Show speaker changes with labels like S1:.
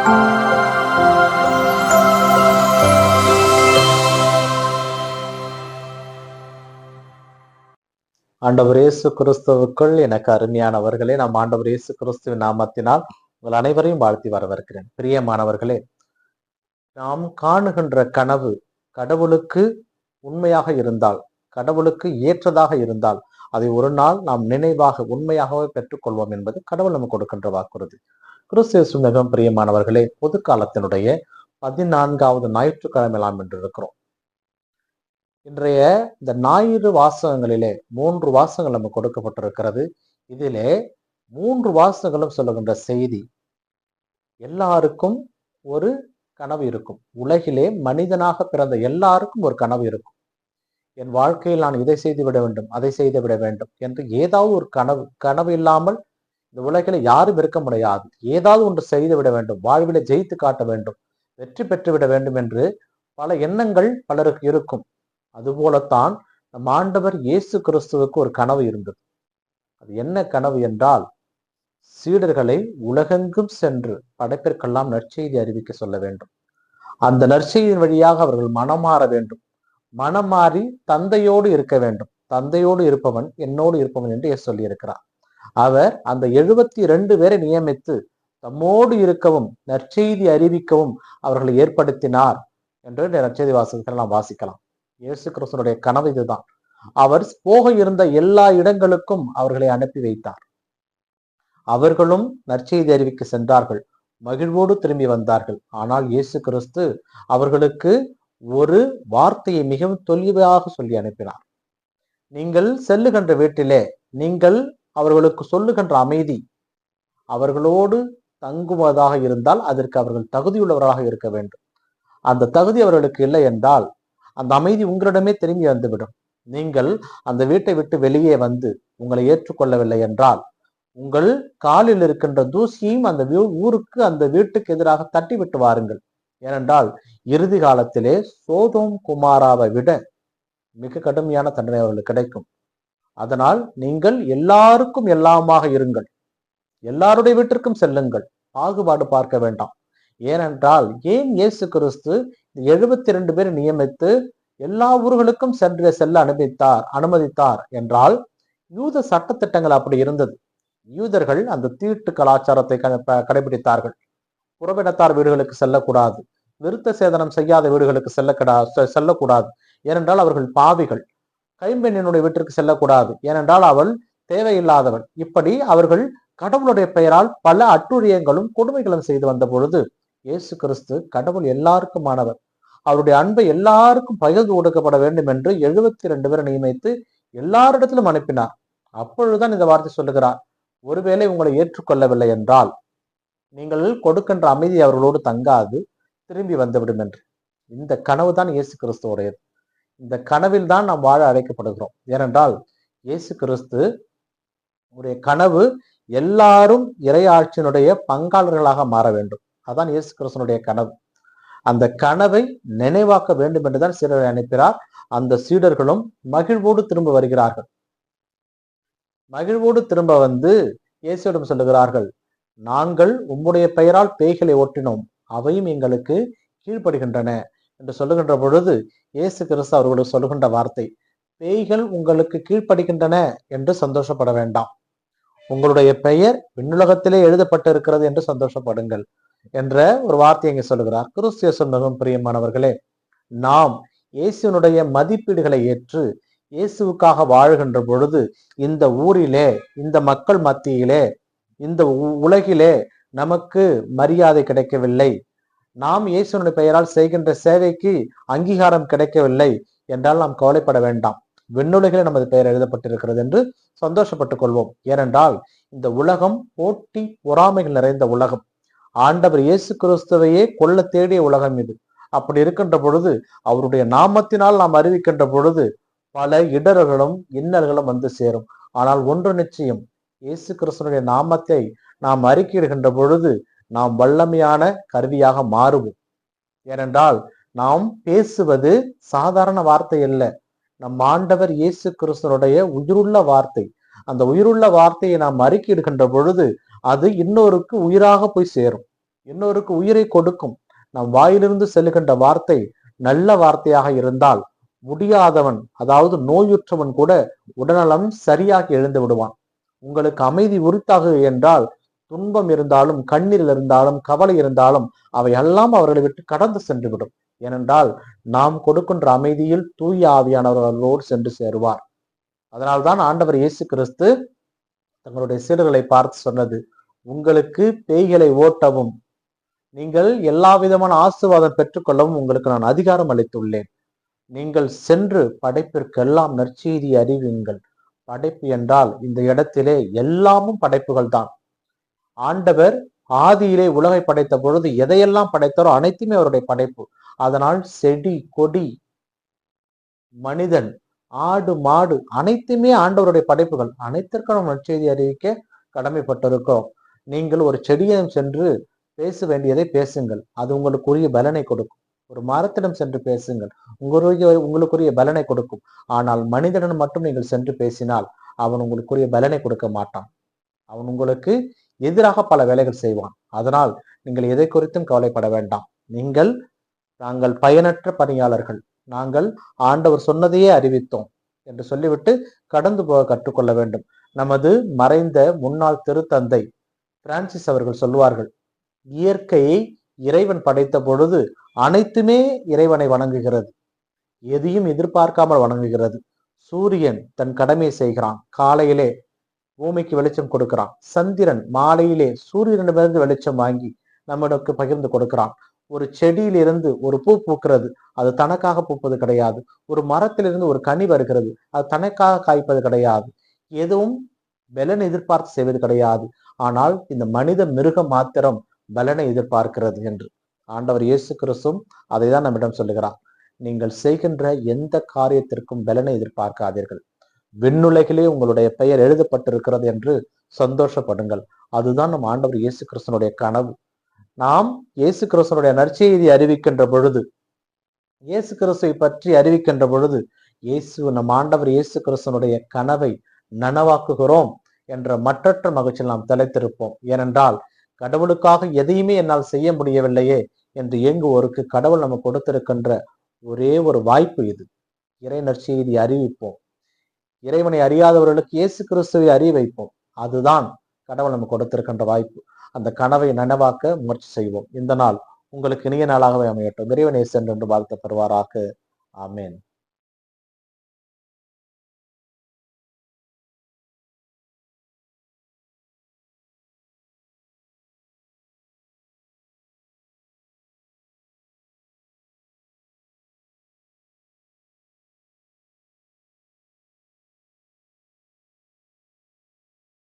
S1: ஆண்டவர் இயேசு கிறிஸ்துவுக்குள் எனக்கு அருமையானவர்களே, நம் ஆண்டவர் இயேசு கிறிஸ்துவின் நாமத்தினால் உங்கள் அனைவரையும் வாழ்த்தி வரவேற்கிறேன். பிரியமானவர்களே, நாம் காணுகின்ற கனவு கடவுளுக்கு உண்மையாக இருந்தால், கடவுளுக்கு ஏற்றதாக இருந்தால், அதை ஒரு நாள் நாம் நினைவாக உண்மையாகவே பெற்றுக்கொள்வோம் என்பது கடவுள் நமக்கு கொடுக்கின்ற வாக்குறுதி. கிறிஸ்து இயேசு மிகவும் பிரியமானவர்களே, பொது காலத்தினுடைய 14வது ஞாயிற்றுக்கிழமை நாம் என்று இருக்கிறோம். இன்றைய இந்த ஞாயிறு வாசகங்களிலே 3 வாசகங்கள் நமக்கு கொடுக்கப்பட்டிருக்கிறது. இதிலே 3 வாசகங்களும் சொல்லுகின்ற செய்தி, எல்லாருக்கும் ஒரு கனவு இருக்கும். உலகிலே மனிதனாக பிறந்த எல்லாருக்கும் ஒரு கனவு இருக்கும். என் வாழ்க்கையில் நான் இதை செய்து விட வேண்டும், அதை செய்து விட வேண்டும் என்று ஏதாவது ஒரு கனவு இல்லாமல் இந்த உலகில யாரும் இருக்க முடியாது. ஏதாவது ஒன்று செய்து விட வேண்டும், வாழ்வில ஜெயித்து காட்ட வேண்டும், வெற்றி பெற்று விட வேண்டும் என்று பல எண்ணங்கள் பலருக்கு இருக்கும். அதுபோலத்தான் நம் ஆண்டவர் இயேசு கிறிஸ்துவுக்கு ஒரு கனவு இருந்தது. அது என்ன கனவு என்றால், சீடர்களை உலகெங்கும் சென்று படைப்பிற்கெல்லாம் நற்செய்தி அறிவிக்க சொல்ல வேண்டும். அந்த நற்செய்தியின் வழியாக அவர்கள் மனம் மாற வேண்டும். மனம் மாறி தந்தையோடு இருக்க வேண்டும். தந்தையோடு இருப்பவன் என்னோடு இருப்பவன் என்று சொல்லி இருக்கிறார். அவர் அந்த 72 பேரை நியமித்து தம்மோடு இருக்கவும் நற்செய்தி அறிவிக்கவும் அவர்களை ஏற்படுத்தினார் என்று நற்செய்தி வாசகத்தில் நாம் வாசிக்கலாம். இயேசு கிறிஸ்துனுடைய கனவு இதுதான். அவர் போக இருந்த எல்லா இடங்களுக்கும் அவர்களை அனுப்பி வைத்தார். அவர்களும் நற்செய்தி அறிவிக்க சென்றார்கள். மகிழ்வோடு திரும்பி வந்தார்கள். ஆனால் இயேசு கிறிஸ்து அவர்களுக்கு ஒரு வார்த்தையை மிகவும் தெளிவாக சொல்லி அனுப்பினார். நீங்கள் செல்லுகின்ற வீட்டிலே நீங்கள் அவர்களுக்கு சொல்லுகின்ற அமைதி அவர்களோடு தங்குவதாக இருந்தால் அதற்கு அவர்கள் தகுதியுள்ளவர்களாக இருக்க வேண்டும். அந்த தகுதி அவர்களுக்கு இல்லை என்றால் அந்த அமைதி உங்களிடமே திரும்பி வந்துவிடும். நீங்கள் அந்த வீட்டை விட்டு வெளியே வந்து உங்களை ஏற்றுக்கொள்ளவில்லை என்றால் உங்கள் காலில் இருக்கின்ற தூசியையும் அந்த ஊருக்கு அந்த வீட்டுக்கு எதிராக தட்டி விட்டு வாருங்கள். ஏனென்றால் இறுதி காலத்திலே சோதோம் குமாராவை விட மிக கடுமையான தண்டனை அவர்களுக்கு கிடைக்கும். அதனால் நீங்கள் எல்லாருக்கும் எல்லாமாக இருங்கள். எல்லாருடைய வீட்டிற்கும் செல்லுங்கள். பாகுபாடு பார்க்க வேண்டாம். ஏனென்றால் ஏன் இயேசு கிறிஸ்து 72 பேர் நியமித்து எல்லா ஊர்களுக்கும் செல்ல அனுமதித்தார் என்றால் யூத சட்டத்திட்டங்கள் அப்படி இருந்தது. யூதர்கள் அந்த தீட்டு கலாச்சாரத்தை கடைபிடித்தார்கள். புறவினத்தார் வீடுகளுக்கு செல்லக்கூடாது, விருத்த சேதனம் செய்யாத வீடுகளுக்கு செல்லக்கூடாது, ஏனென்றால் அவர்கள் பாவிகள். கைம்பெண்ணினுடைய வீட்டிற்கு செல்லக்கூடாது, ஏனென்றால் அவள் தேவையில்லாதவள். இப்படி அவர்கள் கடவுளுடைய பெயரால் பல அட்டுழியங்களும் கொடுமைகளும் செய்து வந்த பொழுது இயேசு கிறிஸ்து கடவுள் எல்லாருக்குமானவர், அவருடைய அன்பை எல்லாருக்கும் பகிர்ந்து கொடுக்கப்பட வேண்டும் என்று 72 பேரை நியமித்து எல்லாரிடத்திலும் அனுப்பினார். அப்பொழுதுதான் இந்த வார்த்தை சொல்லுகிறார், ஒருவேளை உங்களை ஏற்றுக்கொள்ளவில்லை என்றால் நீங்கள் கொடுக்கின்ற அமைதி அவர்களோடு தங்காது, திரும்பி வந்துவிடும் என்று. இந்த கனவு தான் இயேசு கிறிஸ்துவோடையது. இந்த கனவில் தான் நாம் வாழ அழைக்கப்படுகிறோம். ஏனென்றால் இயேசு கிறிஸ்து உடைய கனவு எல்லாரும் இறையாட்சியினுடைய பங்காளர்களாக மாற வேண்டும். அதான் இயேசு கிறிஸ்துனுடைய கனவு. அந்த கனவை நினைவாக்க வேண்டும் என்றுதான் சீடரை அனுப்பினார். அந்த சீடர்களும் மகிழ்வோடு திரும்ப வருகிறார்கள். மகிழ்வோடு திரும்ப வந்து இயேசுவிடம் சொல்லுகிறார்கள், நாங்கள் உம்முடைய பெயரால் பேய்களை ஓட்டினோம், அவையும் எங்களுக்கு கீழ்ப்படுகின்றன என்று சொல்லுகின்ற பொழுது இயேசு கிறிஸ்து அவர்களுக்கு சொல்லுகின்ற வார்த்தை, பேய்கள் உங்களுக்கு கீழ்ப்படுகின்றன என்று சந்தோஷப்பட வேண்டாம், உங்களுடைய பெயர் விண்ணுலகத்திலே எழுதப்பட்டிருக்கிறது என்று சந்தோஷப்படுங்கள் என்ற ஒரு வார்த்தை இங்கே சொல்லுகிறார். கிறிஸ்து இயேசு மிகவும் பிரியமானவர்களே, நாம் இயேசுனுடைய மதிப்பீடுகளை ஏற்று இயேசுவுக்காக வாழ்கின்ற பொழுது இந்த ஊரிலே, இந்த மக்கள் மத்தியிலே, இந்த உலகிலே நமக்கு மரியாதை கிடைக்கவில்லை, நாம் இயேசுனுடைய பெயரால் செய்கின்ற சேவைக்கு அங்கீகாரம் கிடைக்கவில்லை என்றால் நாம் கவலைப்பட வேண்டாம். விண்ணுலகிலே நமது பெயர் எழுதப்பட்டிருக்கிறது என்று சந்தோஷப்பட்டுக் கொள்வோம். ஏனென்றால் இந்த உலகம் போட்டி பொறாமைகள் நிறைந்த உலகம். ஆண்டவர் இயேசு கிறிஸ்துவையே கொல்ல தேடிய உலகம் இது. அப்படி இருக்கின்ற பொழுது அவருடைய நாமத்தினால் நாம் அறிவிக்கின்ற பொழுது பல இடர்களும் இன்னல்களும் வந்து சேரும். ஆனால் ஒன்று நிச்சயம், இயேசு கிறிஸ்துனுடைய நாமத்தை நாம் அறிக்கையிடுகின்ற பொழுது நாம் வல்லமையான கருவியாக மாறுவோம். ஏனென்றால் நாம் பேசுவது சாதாரண வார்த்தை அல்ல, நம் ஆண்டவர் இயேசு கிறிஸ்துனுடைய உயிருள்ள வார்த்தை. அந்த உயிருள்ள வார்த்தையை நாம் அறிக்கையிடுகின்ற பொழுது அது இன்னொருக்கு உயிராக போய் சேரும். இன்னொருக்கு உயிரை கொடுக்கும். நம் வாயிலிருந்து செல்லுகின்ற வார்த்தை நல்ல வார்த்தையாக இருந்தால் முடியாதவன், அதாவது நோயுற்றவன் கூட உடல்நலம் சரியாகி எழுந்து விடுவான். உங்களுக்கு அமைதி உரித்தாக என்றால் துன்பம் இருந்தாலும், கண்ணீர் இருந்தாலும், கவலை இருந்தாலும் அவை எல்லாம் அவர்களை விட்டு கடந்து சென்று விடும். ஏனென்றால் நாம் கொடுக்கின்ற அமைதியில் தூய ஆவியானவர்களோடு சென்று சேருவார். அதனால்தான் ஆண்டவர் இயேசு கிறிஸ்து தங்களுடைய சீடர்களை பார்த்து சொன்னது, உங்களுக்கு பேய்களை ஓட்டவும் நீங்கள் எல்லா விதமான ஆசீர்வாதம் பெற்றுக்கொள்ளவும் உங்களுக்கு நான் அதிகாரம் அளித்துள்ளேன். நீங்கள் சென்று படைப்பிற்கெல்லாம் நற்செய்தி அறிவியுங்கள். படைப்பு என்றால் இந்த இடத்திலே எல்லாமும் படைப்புகள் தான். ஆண்டவர் ஆதியிலே உலகை படைத்த பொழுது எதையெல்லாம் படைத்தாரோ அனைத்துமே அவருடைய படைப்பு. அதனால் செடி, கொடி, மனிதன், ஆடு, மாடு அனைத்துமே ஆண்டவருடைய படைப்புகள். அனைத்திற்கும் நம்ம நற்செய்தி அறிவிக்க கடமைப்பட்டிருக்கோம். நீங்கள் ஒரு செடியிடம் சென்று பேச வேண்டியதை பேசுங்கள், அது உங்களுக்குரிய பலனை கொடுக்கும். ஒரு மரத்திடம் சென்று பேசுங்கள், உங்களுக்குரிய பலனை கொடுக்கும். ஆனால் மனிதனிடம் மட்டும் நீங்கள் சென்று பேசினால் அவன் உங்களுக்குரிய பலனை கொடுக்க மாட்டான். அவன் உங்களுக்கு எதிராக பல வேலைகள் செய்வான். அதனால் நீங்கள் எதை குறித்தும் கவலைப்பட வேண்டாம். நாங்கள் பயனற்ற பணியாளர்கள், நாங்கள் ஆண்டவர் சொன்னதையே அறிவித்தோம் என்று சொல்லிவிட்டு கடந்து போக கற்றுக்கொள்ள வேண்டும். நமது மறைந்த முன்னாள் திருத்தந்தை பிரான்சிஸ் அவர்கள் சொல்வார்கள், இயற்கையை இறைவன் படைத்த பொழுது அனைத்துமே இறைவனை வணங்குகிறது, எதையும் எதிர்பார்க்காமல் வணங்குகிறது. சூரியன் தன் கடமையை செய்கிறான், காலையிலே பூமிக்கு வெளிச்சம் கொடுக்கிறான். சந்திரன் மாலையிலே சூரியனிடமிருந்து வெளிச்சம் வாங்கி நம்மளுக்கு பகிர்ந்து கொடுக்கிறான். ஒரு செடியிலிருந்து ஒரு பூ பூக்கிறது, அது தனக்காக பூப்பது கிடையாது. ஒரு மரத்திலிருந்து ஒரு கனி வருகிறது, அது தனக்காக காய்ப்பது கிடையாது. எதுவும் பலனை எதிர்பார்த்து செய்வது கிடையாது. ஆனால் இந்த மனித மிருகம் மாத்திரம் பலனை எதிர்பார்க்கிறது என்று ஆண்டவர் இயேசு கிறிஸ்துவும் அதை தான் நம்மிடம் சொல்லுகிறார். நீங்கள் செய்கின்ற எந்த காரியத்திற்கும் பலனை எதிர்பார்க்காதீர்கள். விண்ணுலகிலே உங்களுடைய பெயர் எழுதப்பட்டிருக்கிறது என்று சந்தோஷப்படுங்கள். அதுதான் நம் ஆண்டவர் இயேசு கிறிஸ்துனுடைய கனவு. நாம் இயேசு கிறிஸ்துனுடைய நற்செய்தி அறிவிக்கின்ற பொழுது, இயேசு கிறிஸ்துவை பற்றி அறிவிக்கின்ற பொழுது, நம் ஆண்டவர் இயேசு கிறிஸ்துனுடைய கனவை நனவாக்குகிறோம் என்ற மற்றற்ற மகிழ்ச்சியில் நாம் தலைத்திருப்போம். ஏனென்றால் கடவுளுக்காக எதையுமே என்னால் செய்ய முடியவில்லையே என்று ஏங்குவோருக்கு கடவுள் நமக்கு கொடுத்திருக்கின்ற ஒரே ஒரு வாய்ப்பு இது. இறை நற்செய்தி அறிவிப்போம். இறைவனை அறியாதவர்களுக்கு இயேசு கிறிஸ்துவை அறிய வைப்போம். அதுதான் கடவுள் நமக்கு கொடுத்திருக்கின்ற வாய்ப்பு. அந்த கனவை நனவாக்க முயற்சி செய்வோம். இந்த நாள் உங்களுக்கு இனிய நாளாகவே அமையட்டும். இறைவன் இயேசு என்று வாழ்த்த பெறுவாராக. ஆமேன்.